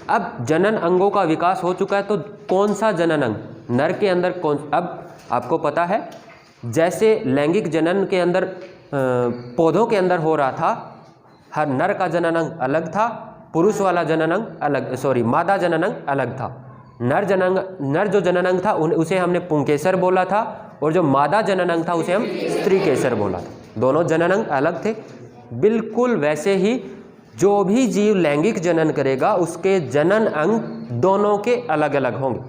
अब जनन अंगों का विकास हो चुका है, तो कौन सा जनन अंग नर के अंदर कौन, अब आपको पता है जैसे लैंगिक जनन के अंदर पौधों के अंदर हो रहा था, हर नर का जनन अंग अलग था, पुरुष वाला जनन अंग अलग, मादा जनन अंग अलग था। नर जो जनन अंग था उसे हमने पुंकेसर बोला था, और जो मादा जनन अंग था उसे हम स्त्रीकेसर बोला था। दोनों जनन अंग अलग थे। बिल्कुल वैसे ही जो भी जीव लैंगिक जनन करेगा उसके जनन अंग दोनों के अलग अलग होंगे।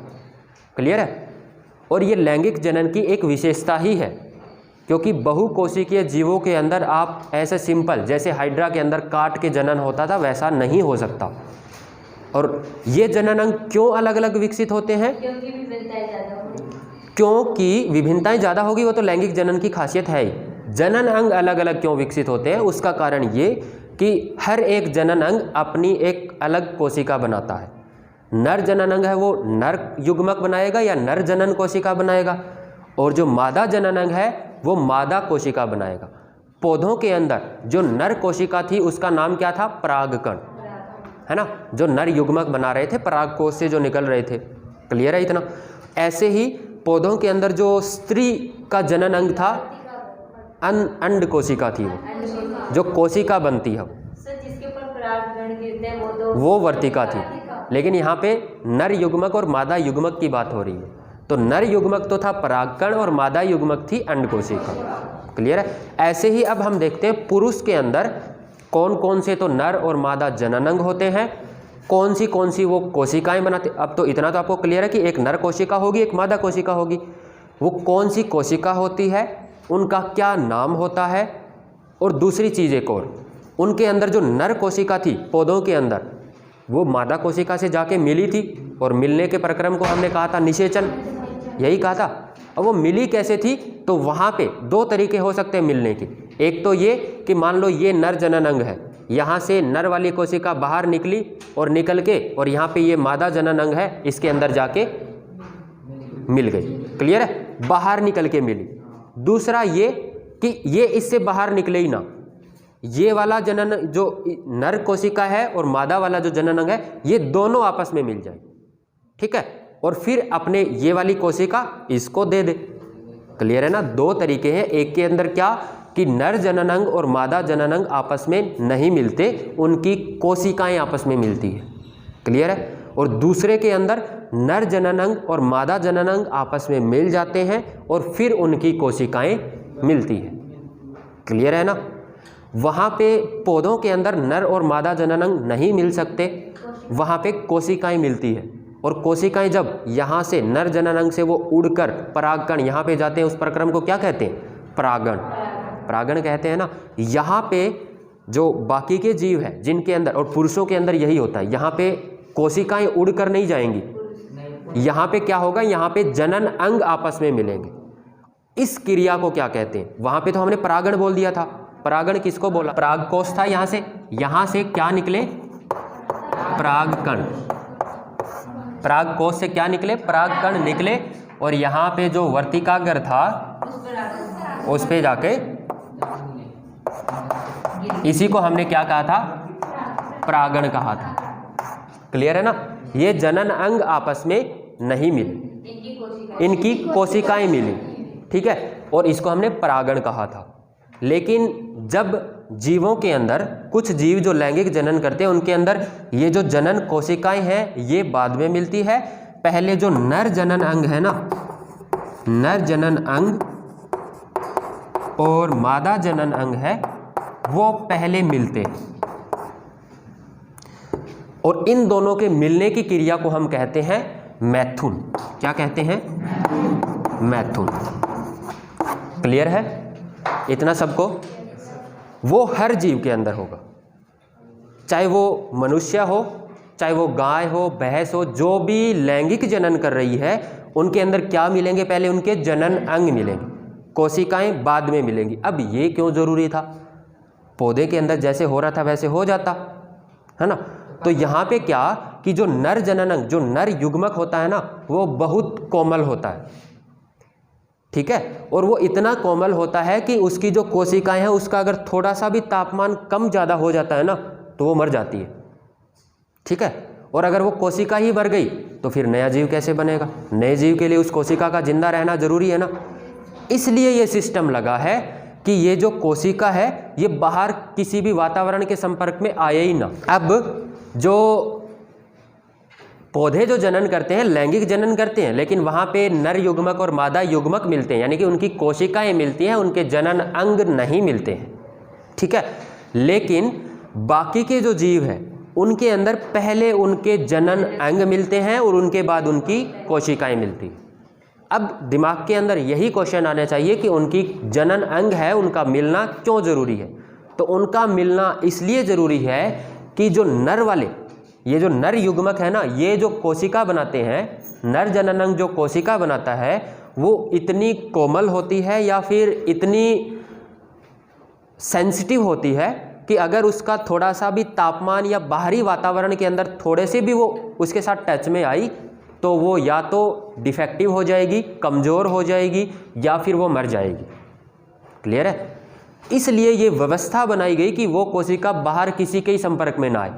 क्लियर है? और ये लैंगिक जनन की एक विशेषता ही है, क्योंकि बहुकोशिकीय जीवों के अंदर आप ऐसे सिंपल जैसे हाइड्रा के अंदर काट के जनन होता था वैसा नहीं हो सकता। और ये जनन अंग क्यों अलग अलग विकसित होते हैं? क्योंकि विभिन्नताएं ज़्यादा होगी, वो तो लैंगिक जनन की खासियत है ही। जनन अंग अलग अलग क्यों विकसित होते हैं? उसका कारण ये कि हर एक जनन अंग अपनी एक अलग कोशिका बनाता है। नर जनन अंग है वो नर युग्मक बनाएगा या नर जनन कोशिका बनाएगा, और जो मादा जनन अंग है वो मादा कोशिका बनाएगा। पौधों के अंदर जो नर कोशिका थी उसका नाम क्या था? परागकण, है ना, जो नर युग्मक बना रहे थे, पराग कोश से जो निकल रहे थे। क्लियर है इतना? ऐसे ही पौधों के अंदर जो स्त्री का जनन अंग था अंड कोशिका थी, वो जो कोशिका बनती है जिसके ऊपर परागकण गिरते हैं वो वर्तिका थी। लेकिन यहाँ पे नर युग्मक और मादा युग्मक की बात हो रही है। तो नर युग्मक तो था परागकण और मादा युग्मक थी अंड कोशिका। क्लियर है? ऐसे ही अब हम देखते हैं पुरुष के अंदर कौन कौन से तो नर और मादा जनन अंग होते हैं, कौन सी वो कोशिकाएं बनाते। अब तो इतना तो आपको क्लियर है कि एक नर कोशिका होगी, एक मादा कोशिका होगी। वो कौन सी कोशिका होती है, उनका क्या नाम होता है, और दूसरी चीज़ एक और, उनके अंदर जो नर कोशिका थी पौधों के अंदर वो मादा कोशिका से जाके मिली थी, और मिलने के प्रक्रम को हमने कहा था निषेचन, यही कहा था। अब वो मिली कैसे थी? तो वहाँ पे दो तरीके हो सकते हैं मिलने के। एक तो ये कि मान लो ये नर जनन अंग है, यहाँ से नर वाली कोशिका बाहर निकली और निकल के, और यहाँ पे ये मादा जनन अंग है, इसके अंदर जाके मिल गई। क्लियर है? बाहर निकल के मिली। दूसरा ये कि ये इससे बाहर निकले ही ना, ये वाला जनन जो नर कोशिका है और मादा वाला जो जनन अंग है ये दोनों आपस में मिल जाए, ठीक है, और फिर अपने ये वाली कोशिका इसको दे दे। क्लियर है ना? दो तरीके हैं। एक के अंदर क्या कि नर जनन अंग और मादा जनन अंग आपस में नहीं मिलते, उनकी कोशिकाएं आपस में मिलती है। क्लियर है? और दूसरे के अंदर नर जनन अंग और मादा जनन अंग आपस में मिल जाते हैं और फिर उनकी कोशिकाएं मिलती हैं। क्लियर है ना? वहाँ पे पौधों के अंदर नर और मादा जनन अंग नहीं मिल सकते, वहाँ पे कोशिकाएं मिलती है। और कोशिकाएं जब यहाँ से नर जनन अंग से वो उड़कर परागकण यहाँ पे जाते हैं, उस प्रक्रम को क्या कहते हैं? परागण। परागण कहते हैं ना। यहाँ पे जो बाकी के जीव है जिनके अंदर, और पुरुषों के अंदर यही होता है, यहाँ पे कोशिकाएं उड़कर नहीं जाएंगी, यहाँ पे क्या होगा? यहाँ पे जनन अंग आपस में मिलेंगे। इस क्रिया को क्या कहते हैं? वहाँ पे तो हमने परागण बोल दिया था। परागण किसको बोला? परागकोश था। यहाँ से क्या निकले? परागकण। परागकोश से क्या निकले? परागकण निकले, और यहाँ पे जो वर्तिकाग्र था उस पे जाके, इसी को हमने क्या कहा था? परागण कहा था। क्लियर है ना? ये जनन अंग आपस में नहीं मिले, इनकी कोशिकाएं मिली, ठीक है, और इसको हमने परागण कहा था। लेकिन जब जीवों के अंदर, कुछ जीव जो लैंगिक जनन करते हैं उनके अंदर ये जो जनन कोशिकाएं हैं ये बाद में मिलती है। पहले जो नर जनन अंग है ना, नर जनन अंग और मादा जनन अंग है वो पहले मिलते हैं, और इन दोनों के मिलने की क्रिया को हम कहते हैं मैथुन। क्या कहते हैं? मैथुन। क्लियर है इतना सबको? वो हर जीव के अंदर होगा, चाहे वो मनुष्य हो, चाहे वो गाय हो, भैंस हो, जो भी लैंगिक जनन कर रही है उनके अंदर क्या मिलेंगे? पहले उनके जनन अंग मिलेंगे, कोशिकाएं बाद में मिलेंगी। अब ये क्यों जरूरी था? पौधे के अंदर जैसे हो रहा था वैसे हो जाता, है ना। तो यहाँ पे क्या कि जो नर जनन अंग, जो नर युग्मक होता है ना, वो बहुत कोमल होता है, ठीक है, और वो इतना कोमल होता है कि उसकी जो कोशिकाएं हैं उसका अगर थोड़ा सा भी तापमान कम ज़्यादा हो जाता है ना तो वो मर जाती है, ठीक है। और अगर वो कोशिका ही मर गई तो फिर नया जीव कैसे बनेगा? नए जीव के लिए उस कोशिका का जिंदा रहना जरूरी है ना। इसलिए ये सिस्टम लगा है कि ये जो कोशिका है ये बाहर किसी भी वातावरण के संपर्क में आए ही ना। अब जो पौधे जो जनन करते हैं लैंगिक जनन करते हैं, लेकिन वहाँ पे नर युग्मक और मादा युग्मक मिलते हैं, यानी कि उनकी कोशिकाएं मिलती हैं, उनके जनन अंग नहीं मिलते हैं, ठीक है। लेकिन बाकी के जो जीव हैं उनके अंदर पहले उनके जनन अंग मिलते हैं और उनके बाद उनकी कोशिकाएं मिलती हैं। अब दिमाग के अंदर यही क्वेश्चन आना चाहिए कि उनकी जनन अंग है उनका मिलना क्यों ज़रूरी है? तो उनका मिलना इसलिए ज़रूरी है कि जो नर वाले, ये जो नर युग्मक है ना, ये जो कोशिका बनाते हैं, नर जनन अंग जो कोशिका बनाता है वो इतनी कोमल होती है या फिर इतनी सेंसिटिव होती है कि अगर उसका थोड़ा सा भी तापमान या बाहरी वातावरण के अंदर थोड़े से भी वो उसके साथ टच में आई तो वो या तो डिफेक्टिव हो जाएगी, कमज़ोर हो जाएगी या फिर वो मर जाएगी। क्लियर है? इसलिए ये व्यवस्था बनाई गई कि वो कोशिका बाहर किसी के ही संपर्क में ना आए,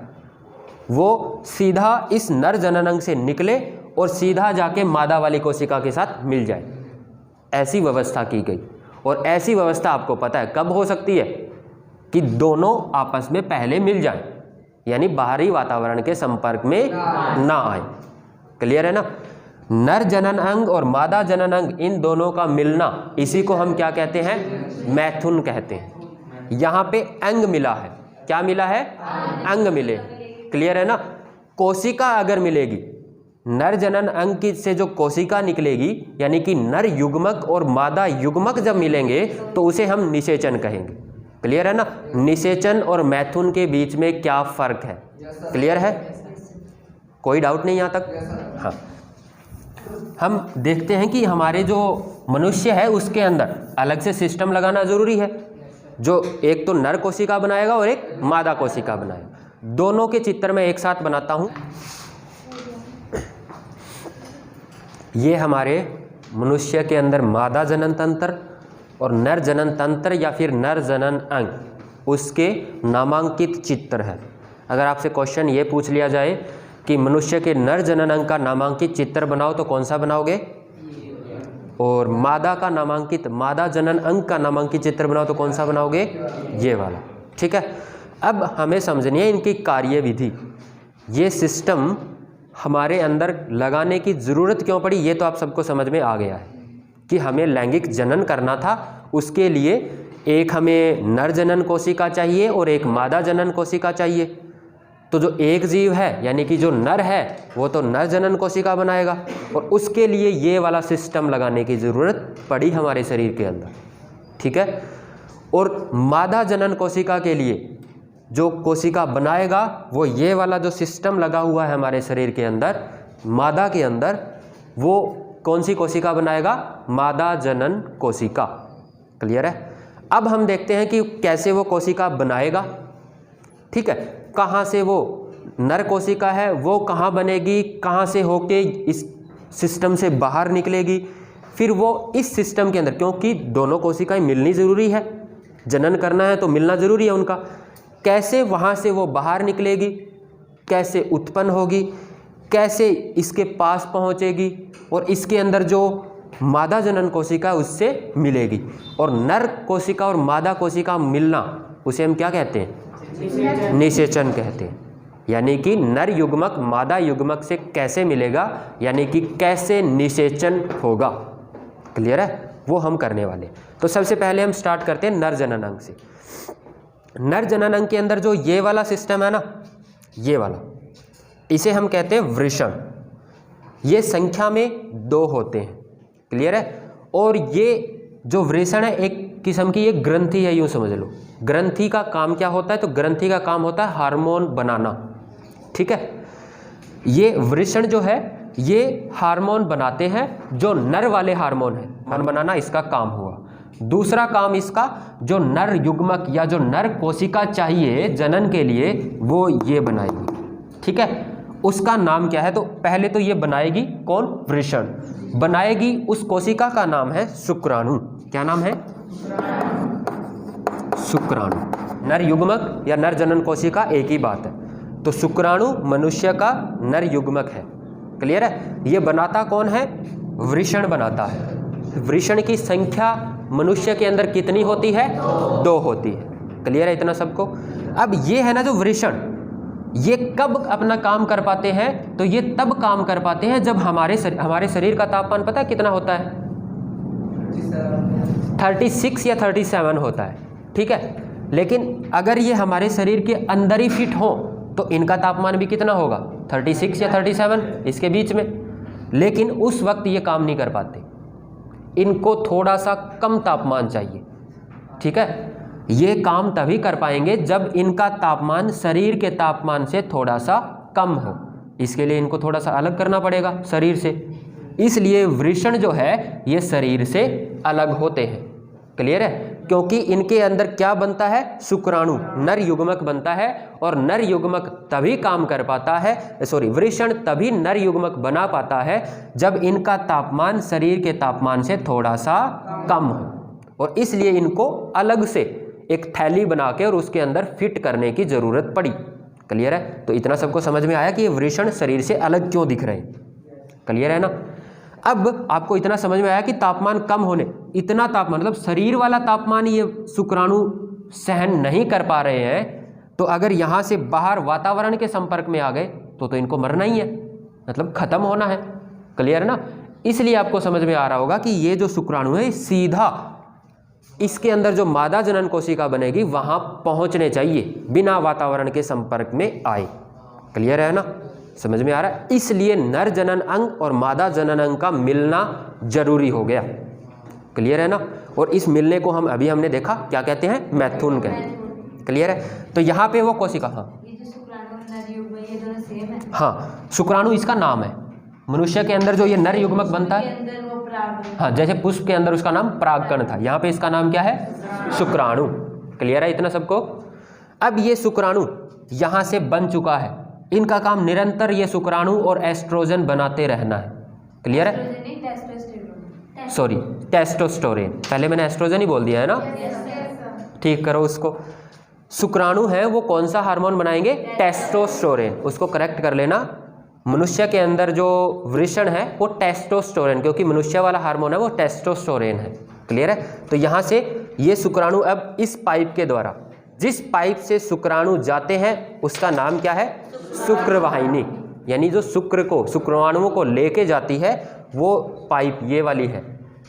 वो सीधा इस नर जनन अंग से निकले और सीधा जाके मादा वाली कोशिका के साथ मिल जाए। ऐसी व्यवस्था की गई। और ऐसी व्यवस्था आपको पता है कब हो सकती है? कि दोनों आपस में पहले मिल जाएं, यानी बाहरी वातावरण के संपर्क में ना आए। क्लियर है ना? नर जनन अंग और मादा जनन अंग, इन दोनों का मिलना, इसी को हम क्या कहते हैं? मैथुन कहते हैं। यहाँ पे अंग मिला है। क्या मिला है? अंग मिले। क्लियर है ना? कोशिका अगर मिलेगी, नर जनन अंग की से जो कोशिका निकलेगी, यानी कि नर युग्मक और मादा युग्मक जब मिलेंगे तो उसे हम निषेचन कहेंगे। क्लियर है ना? निषेचन और मैथुन के बीच में क्या फर्क है? क्लियर है? कोई डाउट नहीं यहाँ तक? हाँ, हम देखते हैं कि हमारे जो मनुष्य है उसके अंदर अलग से सिस्टम लगाना जरूरी है, जो एक तो नर कोशिका बनाएगा और एक मादा कोशिका बनाएगा। दोनों के चित्र में एक साथ बनाता हूँ। ये हमारे मनुष्य के अंदर मादा जनन तंत्र और नर जनन तंत्र या फिर नर जनन अंग, उसके नामांकित चित्र है। अगर आपसे क्वेश्चन ये पूछ लिया जाए कि मनुष्य के नर जनन अंग का नामांकित चित्र बनाओ तो कौन सा बनाओगे? और मादा का नामांकित, मादा जनन अंग का नामांकित चित्र बनाओ तो कौन सा बनाओगे? ये वाला। ठीक है। अब हमें समझनी है इनकी कार्यविधि। ये सिस्टम हमारे अंदर लगाने की ज़रूरत क्यों पड़ी, ये तो आप सबको समझ में आ गया है कि हमें लैंगिक जनन करना था। उसके लिए एक हमें नर जनन कोशिका चाहिए और एक मादा जनन कोशिका चाहिए। तो जो एक जीव है, यानी कि जो नर है, वो तो नर जनन कोशिका बनाएगा, और उसके लिए ये वाला सिस्टम लगाने की ज़रूरत पड़ी हमारे शरीर के अंदर। ठीक है। और मादा जनन कोशिका के लिए जो कोशिका बनाएगा वो ये वाला जो सिस्टम लगा हुआ है हमारे शरीर के अंदर, मादा के अंदर, वो कौन सी कोशिका बनाएगा? मादा जनन कोशिका। क्लियर है? अब हम देखते हैं कि कैसे वो कोशिका बनाएगा। ठीक है। कहाँ से वो नर कोशिका है वो कहाँ बनेगी, कहाँ से होके इस सिस्टम से बाहर निकलेगी, फिर वो इस सिस्टम के अंदर, क्योंकि दोनों कोशिकाएं मिलनी ज़रूरी है, जनन करना है तो मिलना ज़रूरी है उनका। कैसे वहाँ से वो बाहर निकलेगी, कैसे उत्पन्न होगी, कैसे इसके पास पहुँचेगी, और इसके अंदर जो मादा जनन कोशिका उससे मिलेगी। और नर कोशिका और मादा कोशिका मिलना, उसे हम क्या कहते हैं? निषेचन कहते हैं। यानी कि नर युग्मक मादा युग्मक से कैसे मिलेगा, यानी कि कैसे निषेचन होगा। क्लियर है? वो हम करने वाले। तो सबसे पहले हम स्टार्ट करते हैं नर जनन अंग से। नर जनन अंग के अंदर जो ये वाला सिस्टम है ना, ये वाला, इसे हम कहते हैं वृषण। ये संख्या में 2 होते हैं। क्लियर है? और ये जो वृषण है एक किस्म की एक ग्रंथि है, यूँ समझ लो। ग्रंथि का काम क्या होता है? तो ग्रंथि का काम होता है हार्मोन बनाना। ठीक है। ये वृषण जो है ये हार्मोन बनाते हैं, जो नर वाले हार्मोन है, हार्मोन बनाना इसका काम हुआ। दूसरा काम इसका, जो नर युग्मक या जो नर कोशिका चाहिए जनन के लिए, वो ये बनाएगी। ठीक है। उसका नाम क्या है? तो पहले तो ये बनाएगी कौन? वृषण बनाएगी। उस कोशिका का नाम है शुक्राणु। क्या नाम है? शुक्राणु। नर युग्मक या नर जनन कोशिका एक ही बात है। तो शुक्राणु मनुष्य का नर युग्मक है। क्लियर है? ये बनाता कौन है? वृषण बनाता है। वृषण की संख्या मनुष्य के अंदर कितनी होती है? 2 होती है। क्लियर है इतना सबको? अब ये है ना जो वृषण, ये कब अपना काम कर पाते हैं? तो ये तब काम कर पाते हैं जब हमारे शरीर का तापमान पता है कितना होता है? 36 या 37 होता है। ठीक है, लेकिन अगर ये हमारे शरीर के अंदर ही फिट हो तो इनका तापमान भी कितना होगा? 36 या 37, इसके बीच में। लेकिन उस वक्त ये काम नहीं कर पाते, इनको थोड़ा सा कम तापमान चाहिए। ठीक है, ये काम तभी कर पाएंगे जब इनका तापमान शरीर के तापमान से थोड़ा सा कम हो। इसके लिए इनको थोड़ा सा अलग करना पड़ेगा शरीर से, इसलिए वृषण जो है ये शरीर से अलग होते हैं। क्लियर है? क्योंकि इनके अंदर क्या बनता है? शुक्राणु, नर युग्मक बनता है। और नर युग्मक तभी काम कर पाता है, वृषण तभी नर युग्मक बना पाता है जब इनका तापमान शरीर के तापमान से थोड़ा सा कम हो। और इसलिए इनको अलग से एक थैली बना के और उसके अंदर फिट करने की जरूरत पड़ी। क्लियर है? तो इतना सबको समझ में आया कि ये वृषण शरीर से अलग क्यों दिख रहे हैं। क्लियर है ना? अब आपको इतना समझ में आया कि तापमान कम होने, इतना तापमान मतलब शरीर वाला तापमान ये शुक्राणु सहन नहीं कर पा रहे हैं, तो अगर यहाँ से बाहर वातावरण के संपर्क में आ गए तो इनको मरना ही है, मतलब खत्म होना है। क्लियर है ना? इसलिए आपको समझ में आ रहा होगा कि ये जो शुक्राणु है सीधा इसके अंदर जो मादा जनन कोशिका बनेगी वहां पहुंचने चाहिए बिना वातावरण के संपर्क में आए। क्लियर है ना? समझ में आ रहा है? इसलिए नर जनन अंग और मादा जनन अंग का मिलना जरूरी हो गया। क्लियर है ना? और इस मिलने को हमने देखा क्या कहते हैं? मैथुन कहते हैं। क्लियर है? तो यहाँ पे वो कोशिका, हाँ ये जो शुक्राणु और नर युग्मक ये दोनों सेम है? हाँ, शुक्राणु इसका नाम है। मनुष्य के अंदर जो ये नर युग्मक बनता है, हाँ, जैसे पुष्प के अंदर उसका नाम परागकण था, यहाँ पे इसका नाम क्या है? शुक्राणु। क्लियर है इतना सबको? अब ये शुक्राणु यहाँ से बन चुका है, इनका काम निरंतर ये शुक्राणु और एस्ट्रोजन बनाते रहना है। क्लियर है? सॉरी, टेस्टोस्टेरोन, पहले मैंने एस्ट्रोजन ही बोल दिया है ना? ठीक करो उसको। शुक्राणु है वो कौन सा हार्मोन बनाएंगे? टेस्टोस्टेरोन। उसको करेक्ट कर लेना। मनुष्य के अंदर जो वृषण है वो टेस्टोस्टेरोन, क्योंकि मनुष्य वाला हार्मोन है वो टेस्टोस्टेरोन है। क्लियर है? तो यहाँ से ये शुक्राणु अब इस पाइप के द्वारा, जिस पाइप से शुक्राणु जाते हैं उसका नाम क्या है? शुक्रवाहिनी। यानी जो शुक्राणुओं को लेके जाती है वो पाइप ये वाली है।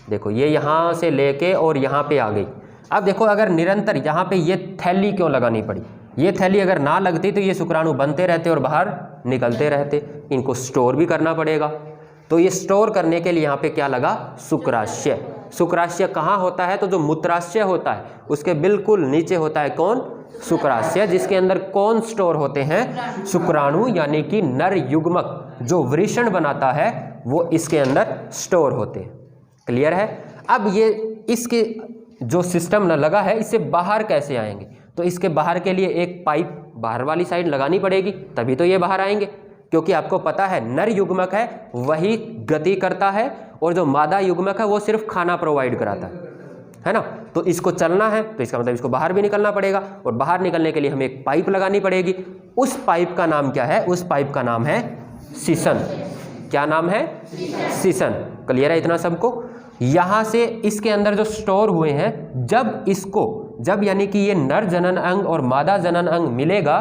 देखो ये यहाँ से लेके और यहाँ पे आ गई। अब देखो अगर निरंतर यहाँ पे ये थैली क्यों लगानी पड़ी? ये थैली अगर ना लगती तो ये शुक्राणु बनते रहते और बाहर निकलते रहते। इनको स्टोर भी करना पड़ेगा, तो ये स्टोर करने के लिए यहाँ पे क्या लगा? शुक्राशय। शुक्राशय कहाँ होता है? तो जो मूत्राशय होता है उसके बिल्कुल नीचे होता है कौन? शुक्राशय, जिसके अंदर कौन स्टोर होते हैं? शुक्राणु, यानी कि नर युग्मक जो वृषण बनाता है वो इसके अंदर स्टोर होते हैं। क्लियर है? अब ये इसके जो सिस्टम न लगा है इससे बाहर कैसे आएंगे? तो इसके बाहर के लिए एक पाइप बाहर वाली साइड लगानी पड़ेगी, तभी तो ये बाहर आएंगे। क्योंकि आपको पता है नर युग्मक है वही गति करता है और जो मादा युग्मक है वो सिर्फ खाना प्रोवाइड कराता है ना? तो इसको चलना है तो इसका मतलब इसको बाहर भी निकलना पड़ेगा, और बाहर निकलने के लिए हमें एक पाइप लगानी पड़ेगी। उस पाइप का नाम क्या है? उस पाइप का नाम है सीसन। क्या नाम है? सीसन। क्लियर है इतना सबको? यहाँ से इसके अंदर जो स्टोर हुए हैं, जब यानी कि ये नर जनन अंग और मादा जनन अंग मिलेगा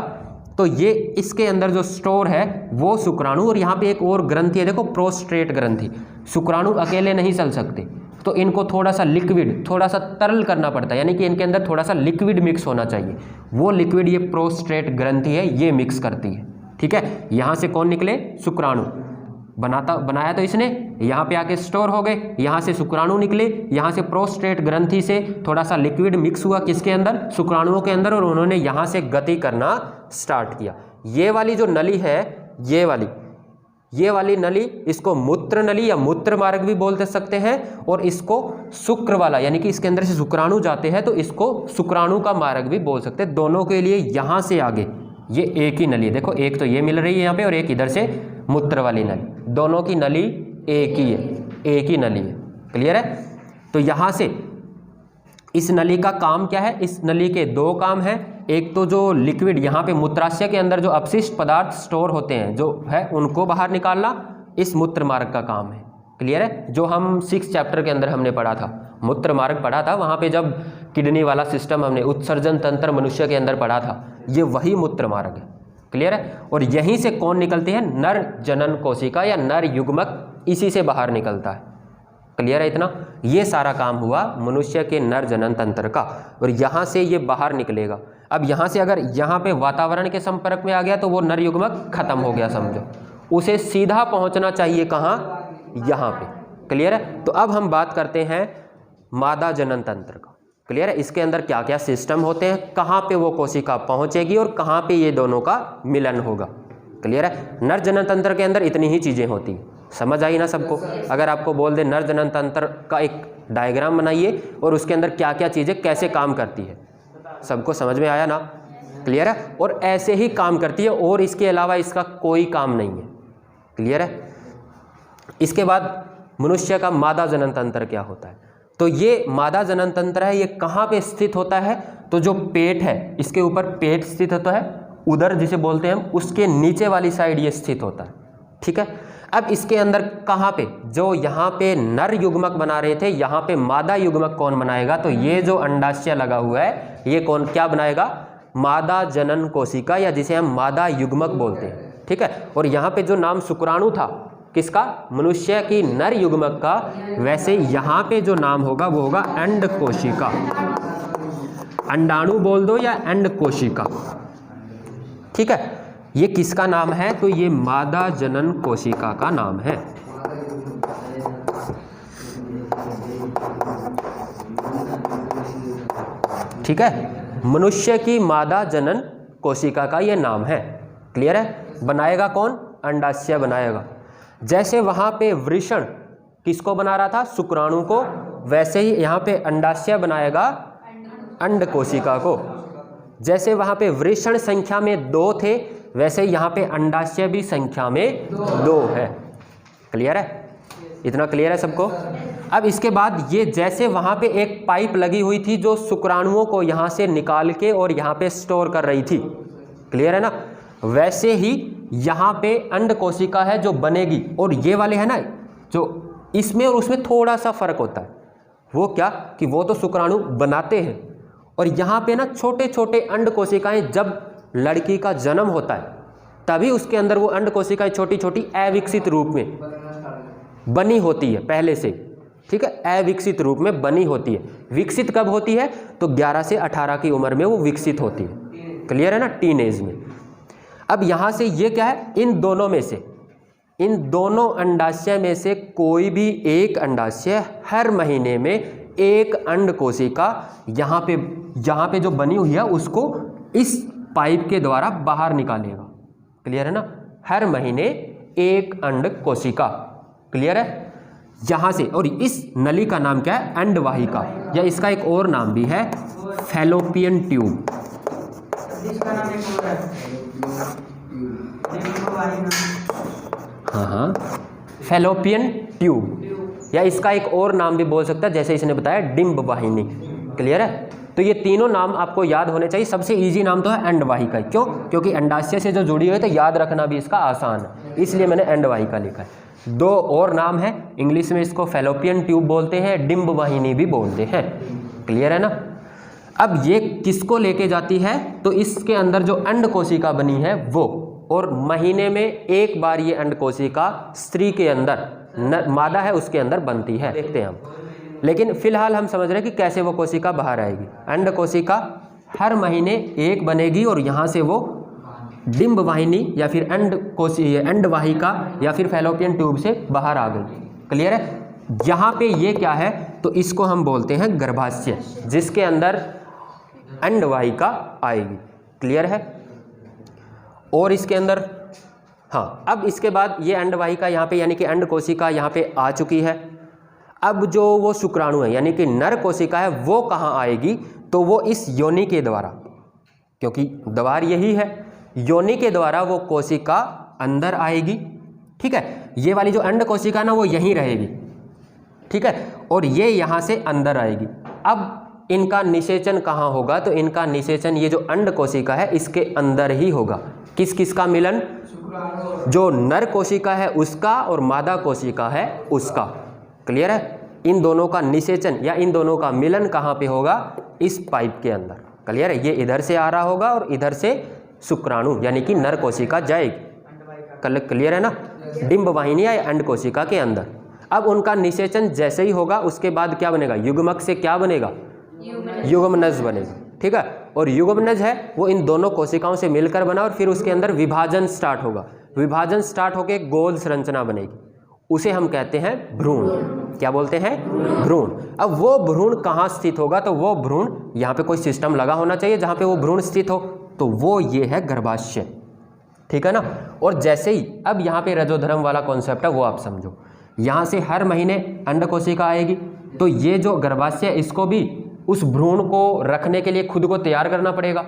तो ये इसके अंदर जो स्टोर है वो शुक्राणु, और यहाँ पे एक और ग्रंथि है देखो, प्रोस्टेट ग्रंथि। शुक्राणु अकेले नहीं चल सकते, तो इनको थोड़ा सा लिक्विड, थोड़ा सा तरल करना पड़ता है, यानी कि इनके अंदर थोड़ा सा लिक्विड मिक्स होना चाहिए। वो लिक्विड ये प्रोस्टेट ग्रंथि है, ये मिक्स करती है। ठीक है? यहाँ से कौन निकले? शुक्राणु। बनाया तो इसने, यहाँ पे आके स्टोर हो गए, यहाँ से शुक्राणु निकले, यहाँ से प्रोस्टेट ग्रंथि से थोड़ा सा लिक्विड मिक्स हुआ किसके अंदर? शुक्राणुओं के अंदर, और उन्होंने यहाँ से गति करना स्टार्ट किया। ये वाली जो नली है, ये वाली नली, इसको मूत्र नली या मूत्र मार्ग भी बोल सकते हैं, और इसको शुक्र वाला, यानी कि इसके अंदर से शुक्राणु जाते हैं तो इसको शुक्राणु का मार्ग भी बोल सकते हैं। दोनों के लिए यहाँ से आगे ये एक ही नली, देखो एक तो ये मिल रही है यहाँ पे और एक इधर से मूत्र वाली नली, दोनों की नली एक ही है, एक ही नली है। क्लियर है? तो यहाँ से इस नली का काम क्या है? इस नली के दो काम हैं। एक तो जो लिक्विड यहाँ पे मूत्राशय के अंदर जो अपशिष्ट पदार्थ स्टोर होते हैं जो है उनको बाहर निकालना इस मूत्र मार्ग का काम है। क्लियर है? जो हम 6 चैप्टर के अंदर हमने पढ़ा था, मूत्र मार्ग पढ़ा था, वहाँ पे जब किडनी वाला सिस्टम हमने उत्सर्जन तंत्र मनुष्य के अंदर पढ़ा था, ये वही मूत्र मार्ग है। क्लियर है? और यहीं से कौन निकलते हैं? नर जनन कोशिका या नर युग्मक, इसी से बाहर निकलता है। क्लियर है इतना? ये सारा काम हुआ मनुष्य के नर जनन तंत्र का, और यहाँ से ये बाहर निकलेगा। अब यहाँ से अगर यहाँ पे वातावरण के संपर्क में आ गया तो वो नर युग्मक खत्म हो गया समझो, उसे सीधा पहुँचना चाहिए कहाँ? यहाँ पे। क्लियर है? तो अब हम बात करते हैं मादा जनन तंत्र का। क्लियर है? इसके अंदर क्या क्या सिस्टम होते हैं, कहाँ पे वो कोशिका पहुँचेगी और कहाँ पे ये दोनों का मिलन होगा। क्लियर है? नर जनन तंत्र के अंदर इतनी ही चीज़ें होती हैं। समझ आई ना सबको? अगर आपको बोल दे नर जनन तंत्र का एक डायग्राम बनाइए और उसके अंदर क्या क्या चीज़ें कैसे काम करती है, सबको समझ में आया ना? क्लियर है? और ऐसे ही काम करती है और इसके अलावा इसका कोई काम नहीं है। क्लियर है? इसके बाद मनुष्य का मादा जनन तंत्र क्या होता है? तो ये मादा जनन तंत्र है, ये कहाँ पे स्थित होता है? तो जो पेट है, इसके ऊपर पेट स्थित होता है, उदर जिसे बोलते हैं हम, उसके नीचे वाली साइड ये स्थित होता है। ठीक है? अब इसके अंदर कहाँ पे, जो यहाँ पे नर युग्मक बना रहे थे, यहाँ पे मादा युग्मक कौन बनाएगा? तो ये जो अंडाशय लगा हुआ है, ये कौन क्या बनाएगा? मादा जनन कोशिका, या जिसे हम मादा युग्मक बोलते हैं। ठीक है? और यहाँ पे जो नाम शुक्राणु था किसका? मनुष्य की नर युग्मक का, वैसे यहाँ पे जो नाम होगा वो होगा अंड कोशिका। अंडाणु बोल दो या अंड कोशिका। ठीक है? ये किसका नाम है? तो ये मादा जनन कोशिका का नाम है। ठीक है? मनुष्य की मादा जनन कोशिका का ये नाम है। क्लियर है? बनाएगा कौन? अंडाशय बनाएगा। जैसे वहाँ पे वृषण किसको बना रहा था? शुक्राणु को, वैसे ही यहाँ पे अंडाशय बनाएगा अंड कोशिका को। जैसे वहाँ पे वृषण संख्या में 2 थे, वैसे यहाँ पे अंडाशय भी संख्या में 2 है। क्लियर है? इतना क्लियर है सबको? अब इसके बाद ये जैसे वहाँ पे एक पाइप लगी हुई थी जो शुक्राणुओं को यहाँ से निकाल के और यहाँ पे स्टोर कर रही थी। क्लियर है ना? वैसे ही यहाँ पे अंड कोशिका है जो बनेगी, और ये वाले है ना जो इसमें और उसमें थोड़ा सा फर्क होता है। वो क्या कि वो तो शुक्राणु बनाते हैं, और यहाँ पे ना छोटे छोटे अंड कोशिकाएं, जब लड़की का जन्म होता है तभी उसके अंदर वो अंड कोशिकाएं छोटी छोटी अविकसित रूप में बनी होती है पहले से। ठीक है? अविकसित रूप में बनी होती है। विकसित कब होती है? तो 11 से 18 की उम्र में वो विकसित होती है। क्लियर है ना? टीनेज में। अब यहाँ से ये क्या है? इन दोनों में से, इन दोनों अंडाशय में से कोई भी एक अंडाशय हर महीने में एक अंड कोशिका यहाँ पे जो बनी हुई है उसको इस पाइप के द्वारा बाहर निकालेगा। क्लियर है ना? हर महीने एक अंड कोशिका। क्लियर है? यहाँ से, और इस नली का नाम क्या है? अंडवाहिका, या इसका एक और नाम भी है फैलोपियन ट्यूब। हाँ, फैलोपियन ट्यूब, या इसका एक और नाम भी बोल सकता है, जैसे इसने बताया डिंब वाहिनी। क्लियर है? तो ये तीनों नाम आपको याद होने चाहिए। सबसे इजी नाम तो है अंडवाहिका। क्यों? क्योंकि अंडाशय से जो जुड़ी हुई है, तो याद रखना भी इसका आसान है, इसलिए मैंने अंडवाहिका लिखा है। 2 और नाम है, इंग्लिश में इसको फैलोपियन ट्यूब बोलते हैं, डिंब वाहिनी भी बोलते हैं। क्लियर है ना? अब ये किसको लेके जाती है? तो इसके अंदर जो अंड कोशिका बनी है वो, और महीने में एक बार ये अंड कोशिका स्त्री के अंदर, मादा है उसके अंदर बनती है। देखते हैं हम, लेकिन फिलहाल हम समझ रहे हैं कि कैसे वो कोशिका बाहर आएगी। अंड कोशिका हर महीने एक बनेगी और यहाँ से वो डिंब वाहिनी या फिर अंडवाहिका या फिर फैलोपियन ट्यूब से बाहर आ गई। क्लियर है? यहाँ पे ये क्या है? तो इसको हम बोलते हैं गर्भाशय, जिसके अंदर अंडवाहिका आएगी। क्लियर है? और इसके अंदर हाँ, अब इसके बाद ये अंडवाहिका यहाँ पे, यानी कि अंड कोशिका यहाँ पे आ चुकी है। अब जो वो शुक्राणु है यानी कि नर कोशिका है, वो कहाँ आएगी? तो वो इस योनि के द्वारा, क्योंकि द्वार यही है, योनि के द्वारा वो कोशिका अंदर आएगी। ठीक है? ये वाली जो अंड कोशिका ना वो यहीं रहेगी। ठीक है? और ये यहाँ से अंदर आएगी। अब इनका निषेचन कहाँ होगा? तो इनका निषेचन ये जो अंड कोशिका है इसके अंदर ही होगा। किस किस का मिलन? जो नर कोशिका है उसका और मादा कोशिका है उसका। क्लियर है? इन दोनों का निषेचन या इन दोनों का मिलन कहाँ पे होगा? इस पाइप के अंदर। क्लियर है? ये इधर से आ रहा होगा और इधर से शुक्राणु यानी कि नर कोशिका जाएगी। क्लियर है ना? डिंब वाहिनी या अंड कोशिका के अंदर। अब उनका निषेचन जैसे ही होगा उसके बाद क्या बनेगा? युग्मक से क्या बनेगा? युग्मनज बनेगा। ठीक है? और युग्मनज है वो इन दोनों कोशिकाओं से मिलकर बना और फिर उसके अंदर विभाजन स्टार्ट होगा। विभाजन स्टार्ट होकर एक गोल संरचना बनेगी, उसे हम कहते हैं भ्रूण। क्या बोलते हैं? भ्रूण। अब वो भ्रूण कहाँ स्थित होगा? तो वो भ्रूण यहाँ पे कोई सिस्टम लगा होना चाहिए जहाँ पे वो भ्रूण स्थित हो, तो वो ये है गर्भाशय। ठीक है ना? और जैसे ही अब यहाँ पे रजोधर्म वाला कॉन्सेप्ट है वो आप समझो, यहाँ से हर महीने अंड कोशिका आएगी, तो ये जो गर्भाशय है इसको भी उस भ्रूण को रखने के लिए खुद को तैयार करना पड़ेगा।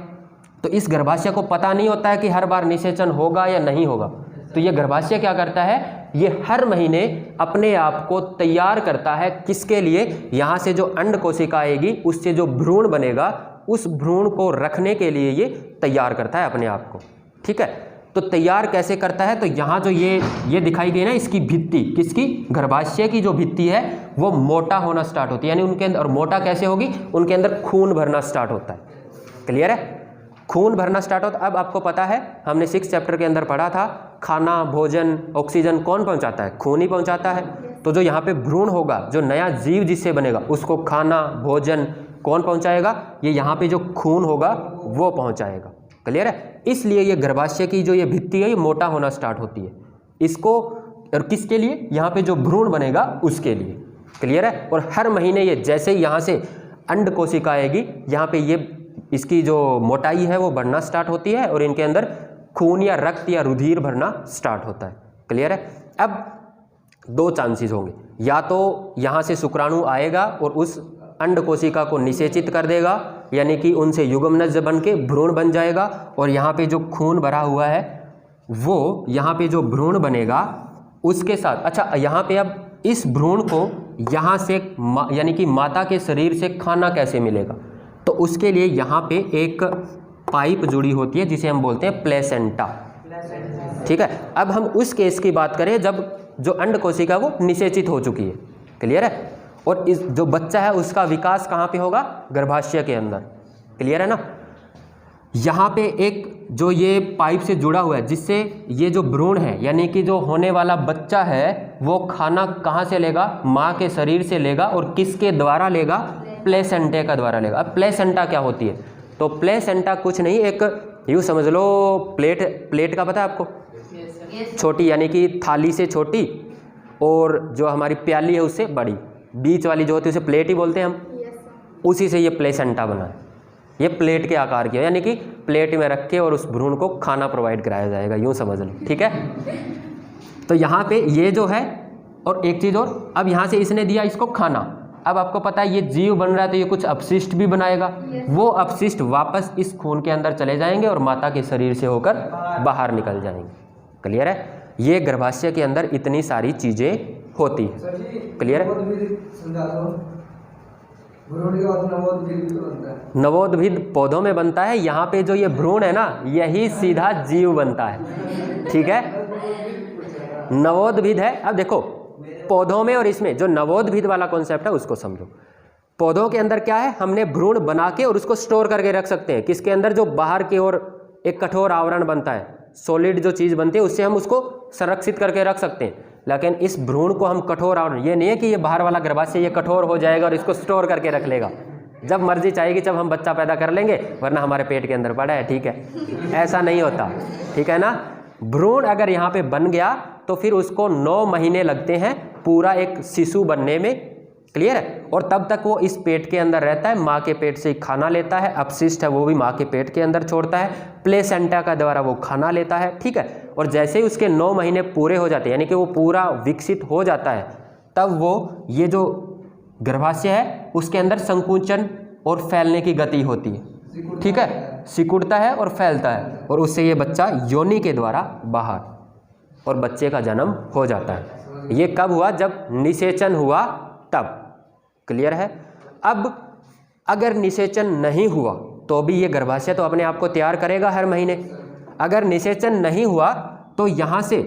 तो इस गर्भाशय को पता नहीं होता है कि हर बार निषेचन होगा या नहीं होगा, तो ये गर्भाशय क्या करता है? ये हर महीने अपने आप को तैयार करता है। किसके लिए? यहाँ से जो अंड कोशिका आएगी उससे जो भ्रूण बनेगा उस भ्रूण को रखने के लिए ये तैयार करता है अपने आप को। ठीक है? तो तैयार कैसे करता है? तो यहाँ जो ये दिखाई गई ना इसकी भित्ति, किसकी? गर्भाशय की जो भित्ति है वो मोटा होना स्टार्ट होती है, यानी उनके अंदर, और मोटा कैसे होगी? उनके अंदर खून भरना स्टार्ट होता है। क्लियर है? खून भरना स्टार्ट होता। अब आपको पता है हमने 6 चैप्टर के अंदर पढ़ा था, खाना, भोजन, ऑक्सीजन कौन पहुंचाता है? खून ही पहुंचाता है। तो जो यहाँ पे भ्रूण होगा, जो नया जीव जिससे बनेगा, उसको खाना, भोजन कौन पहुंचाएगा? ये यहाँ पे जो खून होगा वो पहुंचाएगा। क्लियर है? इसलिए ये गर्भाशय की जो ये भित्ति है ये मोटा होना स्टार्ट होती है इसको, और किसके लिए? यहाँ पे जो भ्रूण बनेगा उसके लिए। क्लियर है? और हर महीने ये जैसे ही यहाँ से अंड कोशिका आएगी, यहाँ पे ये इसकी जो मोटाई है वो बढ़ना स्टार्ट होती है और इनके अंदर खून या रक्त या रुधिर भरना स्टार्ट होता है। क्लियर है? अब 2 चांसेस होंगे, या तो यहाँ से शुक्राणु आएगा और उस अंड कोशिका को निषेचित कर देगा, यानी कि उनसे युग्मनज बन के भ्रूण बन जाएगा, और यहाँ पे जो खून भरा हुआ है वो यहाँ पे जो भ्रूण बनेगा उसके साथ। अच्छा, यहाँ पे अब इस भ्रूण को यहाँ से यानी कि माता के शरीर से खाना कैसे मिलेगा? तो उसके लिए यहाँ पे एक पाइप जुड़ी होती है जिसे हम बोलते हैं प्लेसेंटा। ठीक है? अब हम उस केस की बात करें जब जो अंड कोशिका वो निषेचित हो चुकी है। क्लियर है? और इस जो बच्चा है उसका विकास कहाँ पे होगा? गर्भाशय के अंदर। क्लियर है ना? यहाँ पे एक जो ये पाइप से जुड़ा हुआ है जिससे ये जो भ्रूण है यानी कि जो होने वाला बच्चा है वो खाना कहाँ से लेगा? माँ के शरीर से लेगा, और किसके द्वारा लेगा? प्लेसेंटा का द्वारा लेगा। अब प्लेसेंटा क्या होती है? तो प्लेसेंटा कुछ नहीं, एक यूँ समझ लो प्लेट का पता है आपको? छोटी, यानी कि थाली से छोटी और जो हमारी प्याली है उससे बड़ी, बीच वाली जो होती है उसे प्लेट ही बोलते हैं हम। उसी से ये प्लेसेंटा बना है। ये प्लेट के आकार की है, यानी कि प्लेट में रख के और उस भ्रूण को खाना प्रोवाइड कराया जाएगा, यूँ समझ लो। ठीक है? तो यहाँ पे ये जो है, और एक चीज़ और, अब यहाँ से इसने दिया इसको खाना। अब आपको पता है ये जीव बन रहा है तो ये कुछ अपशिष्ट भी बनाएगा। वो अपशिष्ट वापस इस खून के अंदर चले जाएंगे और माता के शरीर से होकर बाहर निकल जाएंगे। क्लियर है? ये गर्भाशय के अंदर इतनी सारी चीज़ें होती है। क्लियर है? नवोद्भिद पौधों में बनता है। यहाँ पे जो ये भ्रूण है ना, यही सीधा जीव बनता है। ठीक है? नवोद्भिद है। अब देखो पौधों में और इसमें जो नवोद्भिद वाला कॉन्सेप्ट है उसको समझो। पौधों के अंदर क्या है? हमने भ्रूण बना के और उसको स्टोर करके रख सकते हैं। किसके अंदर? जो बाहर की ओर एक कठोर आवरण बनता है, सॉलिड जो चीज़ बनती है उससे हम उसको संरक्षित करके रख सकते हैं। लेकिन इस भ्रूण को हम कठोर आवरण, ये नहीं है कि ये बाहर वाला गर्भाशय ये कठोर हो जाएगा और इसको स्टोर करके रख लेगा, जब मर्जी चाहेगी जब हम बच्चा पैदा कर लेंगे, वरना हमारे पेट के अंदर पड़ा है। ठीक है? ऐसा नहीं होता। ठीक है ना? भ्रूण अगर यहाँ पे बन गया तो फिर उसको 9 महीने लगते हैं पूरा एक शिशु बनने में। क्लियर है? और तब तक वो इस पेट के अंदर रहता है, माँ के पेट से खाना लेता है, अपशिष्ट है वो भी माँ के पेट के अंदर छोड़ता है, प्लेसेंटा का द्वारा वो खाना लेता है। ठीक है? और जैसे ही उसके 9 महीने पूरे हो जाते हैं, यानी कि वो पूरा विकसित हो जाता है, तब वो ये जो गर्भाशय है उसके अंदर संकुचन और फैलने की गति होती है। ठीक है? सिकुड़ता है और फैलता है, और उससे ये बच्चा योनि के द्वारा बाहर, और बच्चे का जन्म हो जाता है। ये कब हुआ? जब निषेचन हुआ तब। क्लियर है? अगर निषेचन नहीं हुआ तो भी ये गर्भाशय तो अपने आप को तैयार करेगा हर महीने। अगर निषेचन नहीं हुआ तो यहाँ से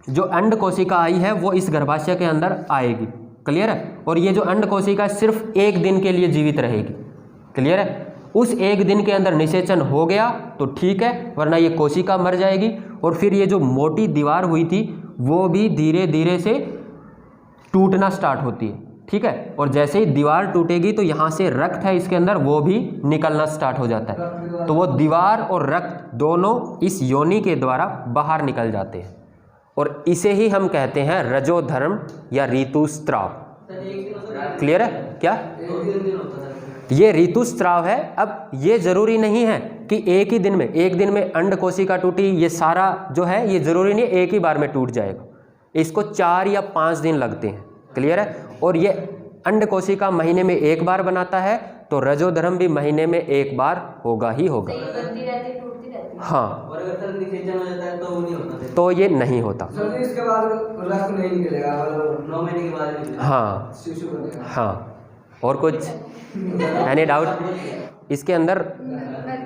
जो अंड कोशिका आई है वो इस गर्भाशय के अंदर आएगी। क्लियर है? और ये जो अंड कोशिका सिर्फ एक दिन के लिए जीवित रहेगी। क्लियर है? उस एक दिन के अंदर निषेचन हो गया तो ठीक है, वरना ये कोशिका मर जाएगी। और फिर ये जो मोटी दीवार हुई थी वो भी धीरे धीरे से टूटना स्टार्ट होती है। ठीक है? और जैसे ही दीवार टूटेगी तो यहाँ से रक्त है इसके अंदर वो भी निकलना स्टार्ट हो जाता है। तो वो दीवार और रक्त दोनों इस योनि के द्वारा बाहर निकल जाते हैं और इसे ही हम कहते हैं रजोधर्म या ऋतुस्राव। क्लियर है? क्या ये ऋतुस्राव है? अब ये जरूरी नहीं है कि एक दिन में अंड कोशिका टूटी, ये सारा जो है ये जरूरी नहीं एक ही बार में टूट जाएगा। इसको 4 या 5 दिन लगते हैं। क्लियर है? और ये अंड कोशिका महीने में एक बार बनाता है तो रजोधर्म भी महीने में एक बार होगा ही होगा। बनती रहती, टूटती रहती। हाँ, और अगर सर निषेचन हो जाता है तो वो नहीं होता तो ये नहीं होता। सर इसके बाद रक्त नहीं निकलेगा, 9 महीने के बाद निकलेगा। हाँ शिशु बनेगा। हाँ। और कुछ एनी डाउट? इसके अंदर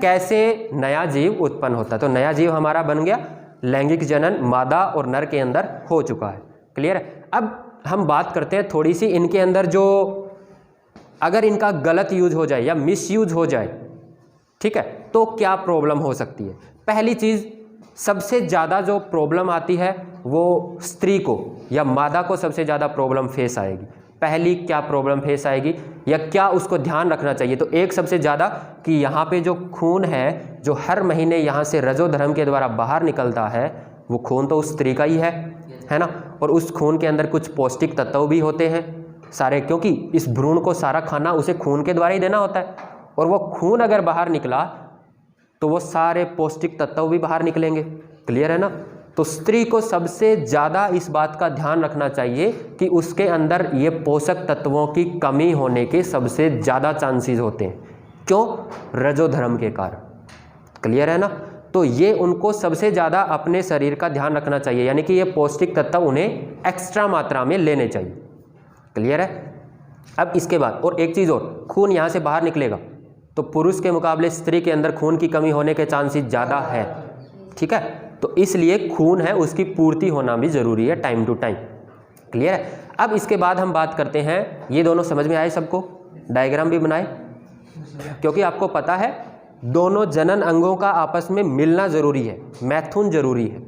कैसे नया जीव उत्पन्न होता है? तो नया जीव हमारा बन गया, लैंगिक जनन मादा और नर के अंदर हो चुका है। क्लियर है? अब हम बात करते हैं थोड़ी सी इनके अंदर जो अगर इनका गलत यूज हो जाए या मिस यूज हो जाए, ठीक है, तो क्या प्रॉब्लम हो सकती है? पहली चीज़, सबसे ज़्यादा जो प्रॉब्लम आती है वो स्त्री को या मादा को सबसे ज़्यादा प्रॉब्लम फेस आएगी। पहली क्या प्रॉब्लम फेस आएगी या क्या उसको ध्यान रखना चाहिए? तो एक सबसे ज़्यादा कि यहाँ पे जो खून है जो हर महीने यहाँ से रजोधर्म के द्वारा बाहर निकलता है वो खून तो उस स्त्री का ही है ना। और उस खून के अंदर कुछ पौष्टिक तत्व भी होते हैं सारे, क्योंकि इस भ्रूण को सारा खाना उसे खून के द्वारा ही देना होता है। और वो खून अगर बाहर निकला तो वो सारे पौष्टिक तत्व भी बाहर निकलेंगे। क्लियर है ना? तो स्त्री को सबसे ज़्यादा इस बात का ध्यान रखना चाहिए कि उसके अंदर ये पोषक तत्वों की कमी होने के सबसे ज़्यादा चांसेस होते हैं। क्यों? रजोधर्म के कारण। क्लियर है ना? तो ये उनको सबसे ज़्यादा अपने शरीर का ध्यान रखना चाहिए, यानी कि ये पौष्टिक तत्व उन्हें एक्स्ट्रा मात्रा में लेने चाहिए। क्लियर है? अब इसके बाद और एक चीज़ और, खून यहाँ से बाहर निकलेगा तो पुरुष के मुकाबले स्त्री के अंदर खून की कमी होने के चांसेस ज़्यादा है। ठीक है? तो इसलिए खून है उसकी पूर्ति होना भी ज़रूरी है टाइम टू टाइम। क्लियर है? अब इसके बाद हम बात करते हैं, ये दोनों समझ में आए सबको? डायग्राम भी बनाए, क्योंकि आपको पता है दोनों जनन अंगों का आपस में मिलना ज़रूरी है, मैथुन ज़रूरी है,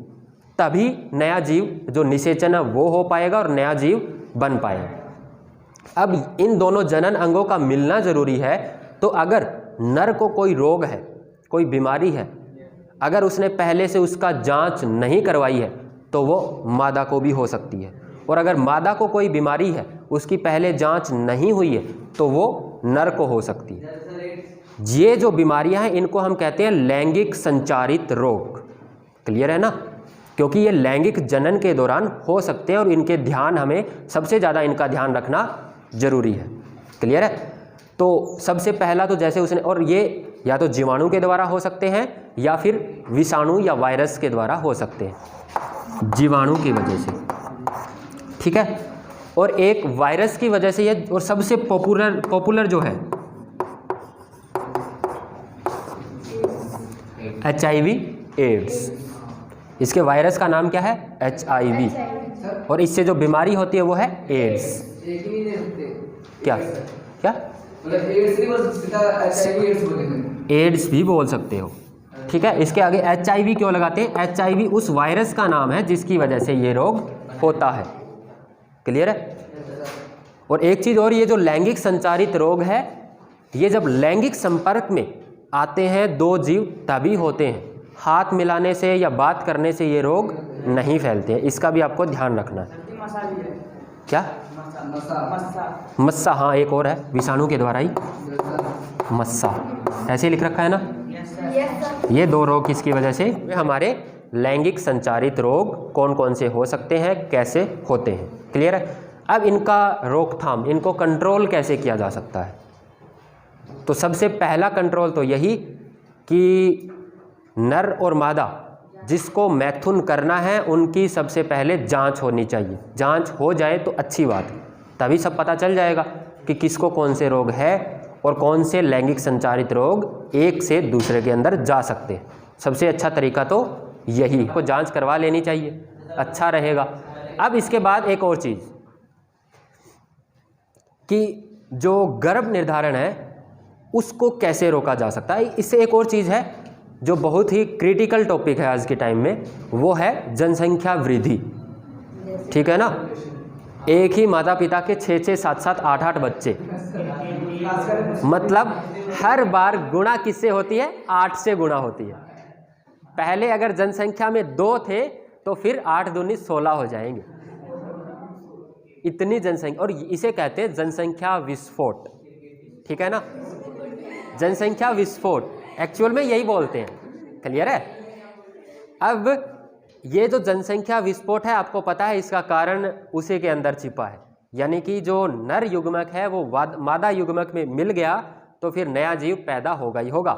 तभी नया जीव जो निषेचन है वो हो पाएगा और नया जीव बन पाएगा। अब इन दोनों जनन अंगों का मिलना ज़रूरी है, तो अगर नर को कोई रोग है, कोई बीमारी है, अगर उसने पहले से उसका जांच नहीं करवाई है तो वो मादा को भी हो सकती है। और अगर मादा को कोई बीमारी है उसकी पहले जांच नहीं हुई है तो वो नर को हो सकती है। ये जो बीमारियां हैं इनको हम कहते हैं लैंगिक संचारित रोग। क्लियर है ना? क्योंकि ये लैंगिक जनन के दौरान हो सकते हैं और इनके ध्यान हमें सबसे ज़्यादा इनका ध्यान रखना जरूरी है। क्लियर है? तो सबसे पहला तो जैसे उसने, और ये या तो जीवाणु के द्वारा हो सकते हैं या फिर विषाणु या वायरस के द्वारा हो सकते हैं, जीवाणु की वजह से। ठीक है? और एक वायरस की वजह से ये, और सबसे पॉपुलर जो है HIV एड्स। इसके वायरस का नाम क्या है? HIV। और इससे जो बीमारी होती है वो है एड्स। एक ही नहीं दे सकते। क्या क्या? मतलब एड्स नहीं बोल सकते, HIV एड्स बोलेंगे। एड्स भी बोल सकते हो। ठीक है? इसके आगे HIV क्यों लगाते हैं? HIV उस वायरस का नाम है जिसकी वजह से ये रोग होता है। क्लियर है? और एक चीज़ और, ये जो लैंगिक संचारित रोग है ये जब लैंगिक संपर्क में आते हैं दो जीव तभी होते हैं, हाथ मिलाने से या बात करने से ये रोग नहीं फैलते हैं। इसका भी आपको ध्यान रखना है। क्या? मस्सा, हाँ एक और है, विषाणु के द्वारा ही मस्सा, ऐसे लिख रखा है ना। ये दो रोग किसकी वजह से? हमारे लैंगिक संचारित रोग कौन कौन से हो सकते हैं, कैसे होते हैं। क्लियर है? अब इनका रोकथाम, इनको कंट्रोल कैसे किया जा सकता है? तो सबसे पहला कंट्रोल तो यही कि नर और मादा जिसको मैथुन करना है उनकी सबसे पहले जांच होनी चाहिए। जांच हो जाए तो अच्छी बात है, तभी सब पता चल जाएगा कि किसको कौन से रोग है और कौन से लैंगिक संचारित रोग एक से दूसरे के अंदर जा सकते हैं। सबसे अच्छा तरीका तो यही को जांच करवा लेनी चाहिए, अच्छा रहेगा। अब इसके बाद एक और चीज़ कि जो गर्भ निर्धारण है उसको कैसे रोका जा सकता है। इससे एक और चीज़ है जो बहुत ही क्रिटिकल टॉपिक है आज के टाइम में, वो है जनसंख्या वृद्धि। ठीक है ना, एक ही माता पिता के 6-6, 7-7, 8-8 बच्चे, मतलब हर बार गुणा किससे होती है? 8 से गुणा होती है। पहले अगर जनसंख्या में 2 थे तो फिर 8 दूनी 16 हो जाएंगे, इतनी जनसंख्या। और इसे कहते हैं जनसंख्या विस्फोट। ठीक है ना, जनसंख्या विस्फोट एक्चुअल में यही बोलते हैं। क्लियर है? अब ये जो जनसंख्या विस्फोट है, आपको पता है इसका कारण उसी के अंदर छिपा है, यानी कि जो नर युग्मक है वो मादा युग्मक में मिल गया तो फिर नया जीव पैदा होगा ही होगा,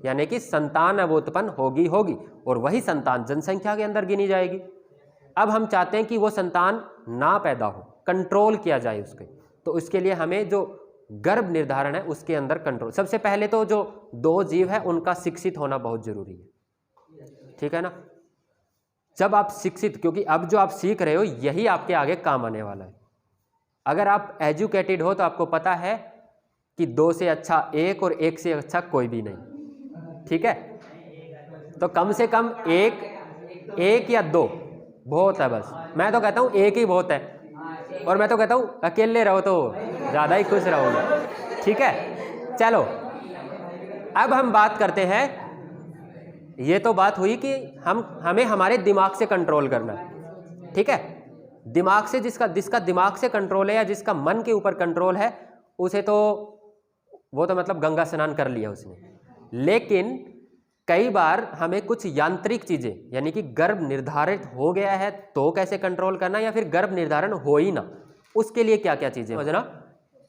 यानी कि संतान अब उत्पन्न होगी और वही संतान जनसंख्या के अंदर गिनी जाएगी। अब हम चाहते हैं कि वो संतान ना पैदा हो, कंट्रोल किया जाए उसके, तो उसके लिए हमें जो गर्भ निर्धारण है उसके अंदर कंट्रोल। सबसे पहले तो जो 2 जीव है उनका शिक्षित होना बहुत जरूरी है। ठीक है ना, जब आप शिक्षित, क्योंकि अब जो आप सीख रहे हो यही आपके आगे काम आने वाला है। अगर आप एजुकेटेड हो तो आपको पता है कि 2 से अच्छा 1 और 1 से अच्छा कोई भी नहीं। ठीक है, तो कम से कम 1 या 2 बहुत है। बस मैं तो कहता हूँ 1 ही बहुत है, और मैं तो कहता हूँ अकेले रहो तो ज़्यादा ही खुश रहोगे। ठीक है, चलो अब हम बात करते हैं। ये तो बात हुई कि हमें हमारे दिमाग से कंट्रोल करना है। ठीक है, दिमाग से जिसका दिमाग से कंट्रोल है या जिसका मन के ऊपर कंट्रोल है उसे तो वो तो मतलब गंगा स्नान कर लिया उसने। लेकिन कई बार हमें कुछ यांत्रिक चीज़ें, यानी कि गर्भ निर्धारित हो गया है तो कैसे कंट्रोल करना, या फिर गर्भ निर्धारण हो ही ना, उसके लिए क्या क्या चीज़ें समझना।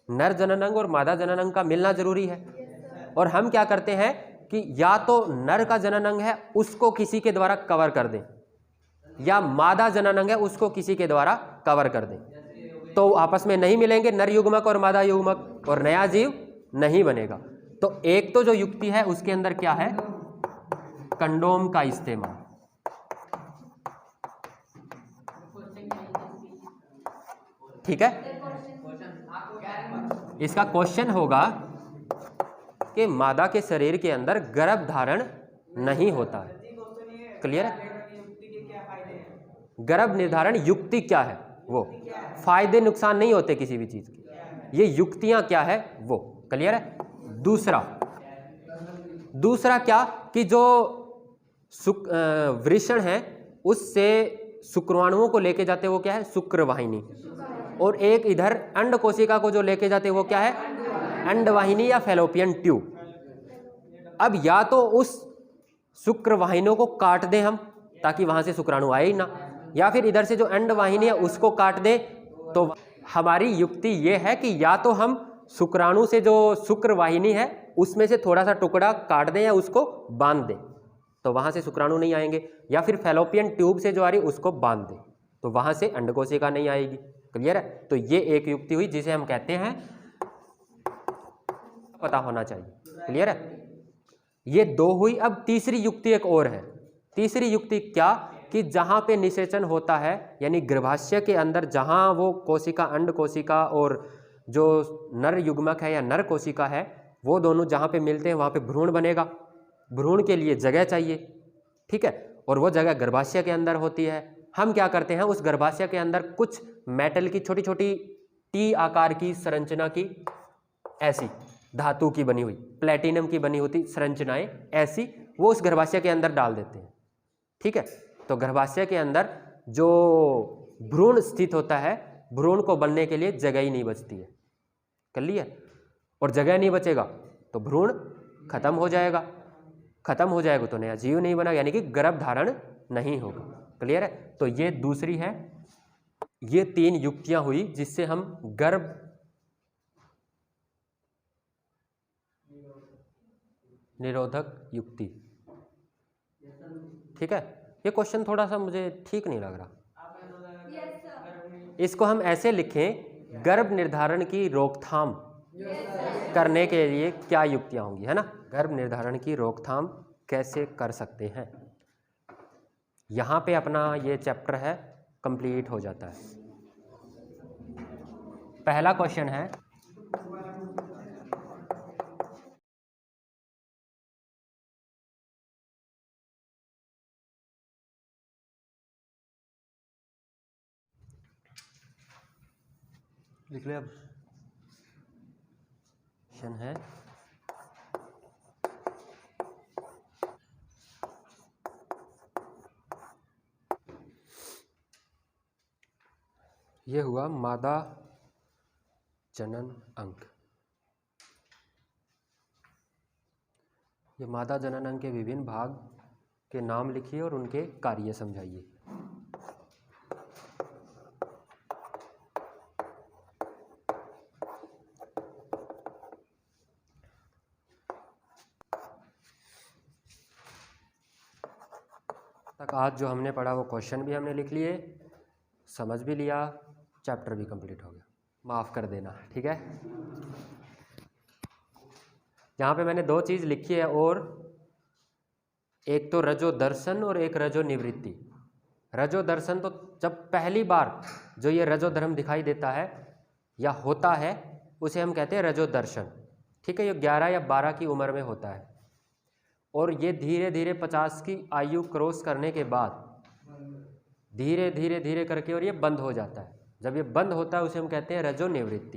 नर जननांग और मादा जननांग का मिलना जरूरी है। और हम क्या करते हैं कि या तो नर का जननांग है उसको किसी के द्वारा कवर कर दें, या मादा जननांग है उसको किसी के द्वारा कवर कर दें, तो आपस में नहीं मिलेंगे नर युग्मक और मादा युग्मक, और नया जीव नहीं बनेगा। तो एक तो जो युक्ति है उसके अंदर क्या है, कंडोम का इस्तेमाल। ठीक है, इसका क्वेश्चन होगा कि मादा के शरीर के अंदर गर्भ धारण नहीं होता है। क्लियर है? गर्भ निर्धारण युक्ति क्या है, वो फायदे नुकसान नहीं होते किसी भी चीज के, ये युक्तियां क्या है वो। क्लियर है? दूसरा क्या कि जो वृषण है उससे शुक्राणुओं को लेके जाते वो क्या है, शुक्रवाहिनी, और एक इधर अंड कोशिका को जो लेके जाते वो क्या है, अंडवाहिनी या फैलोपियन ट्यूब। अब या तो उस शुक्रवाहिनियों को काट दें हम ताकि वहां से शुक्राणु आए ही ना, या फिर इधर से जो अंडवाहिनी है उसको काट दें। तो हमारी युक्ति ये है कि या तो हम शुक्राणु से जो शुक्रवाहिनी है उसमें से थोड़ा सा टुकड़ा काट दें या उसको बांध दें तो वहां से शुक्राणु नहीं आएंगे, या फिर फैलोपियन ट्यूब से जो आ रही उसको बांध दें तो वहां से अंडकोशिका नहीं आएगी। क्लियर है? तो ये एक युक्ति हुई जिसे हम कहते हैं पता होना चाहिए। क्लियर है? ये 2 हुई। अब तीसरी युक्ति एक और है। तीसरी युक्ति क्या कि जहां पे निषेचन होता है, यानी गर्भाशय के अंदर जहां वो कोशिका, अंड कोशिका और जो नर युग्मक है या नर कोशिका है, वो दोनों जहां पे मिलते हैं वहां पे भ्रूण बनेगा। भ्रूण के लिए जगह चाहिए। ठीक है, और वो जगह गर्भाशय के अंदर होती है। हम क्या करते हैं, उस गर्भाशय के अंदर कुछ मेटल की छोटी छोटी टी आकार की संरचना की, ऐसी धातु की बनी हुई, प्लेटिनम की बनी होती संरचनाएं ऐसी, वो उस गर्भाशय के अंदर डाल देते हैं। ठीक है, तो गर्भाशय के अंदर जो भ्रूण स्थित होता है, भ्रूण को बनने के लिए जगह ही नहीं बचती है। कर लिया? और जगह नहीं बचेगा तो भ्रूण खत्म हो जाएगा। खत्म हो जाएगा तो नया जीव नहीं बना, यानी कि गर्भ धारण नहीं होगा। क्लियर है? तो ये दूसरी है। ये 3 युक्तियां हुई जिससे हम गर्भ निरोधक युक्ति। ठीक है, ये क्वेश्चन थोड़ा सा मुझे ठीक नहीं लग रहा। इसको हम ऐसे लिखें, गर्भ निर्धारण की रोकथाम। करने के लिए क्या युक्तियां होंगी, है ना। गर्भ निर्धारण की रोकथाम कैसे कर सकते हैं, यहाँ पे अपना ये चैप्टर है कंप्लीट हो जाता है। पहला क्वेश्चन है, लिख ले अब। क्वेश्चन है, ये हुआ मादा जनन अंग। ये मादा जनन अंग के विभिन्न भाग के नाम लिखिए और उनके कार्य समझाइए। तक आज जो हमने पढ़ा वो क्वेश्चन भी हमने लिख लिए, समझ भी लिया, चैप्टर भी कंप्लीट हो गया। माफ़ कर देना, ठीक है। यहाँ पे मैंने दो चीज़ लिखी है, और एक तो रजो दर्शन और एक रजो निवृत्ति। रजो दर्शन तो जब पहली बार जो ये रजो धर्म दिखाई देता है या होता है उसे हम कहते हैं रजो दर्शन, ठीक है। ये 11 या 12 की उम्र में होता है, और ये धीरे धीरे 50 की आयु क्रॉस करने के बाद धीरे धीरे धीरे करके और ये बंद हो जाता है। जब ये बंद होता है उसे हम कहते हैं रजो निवृत्ति।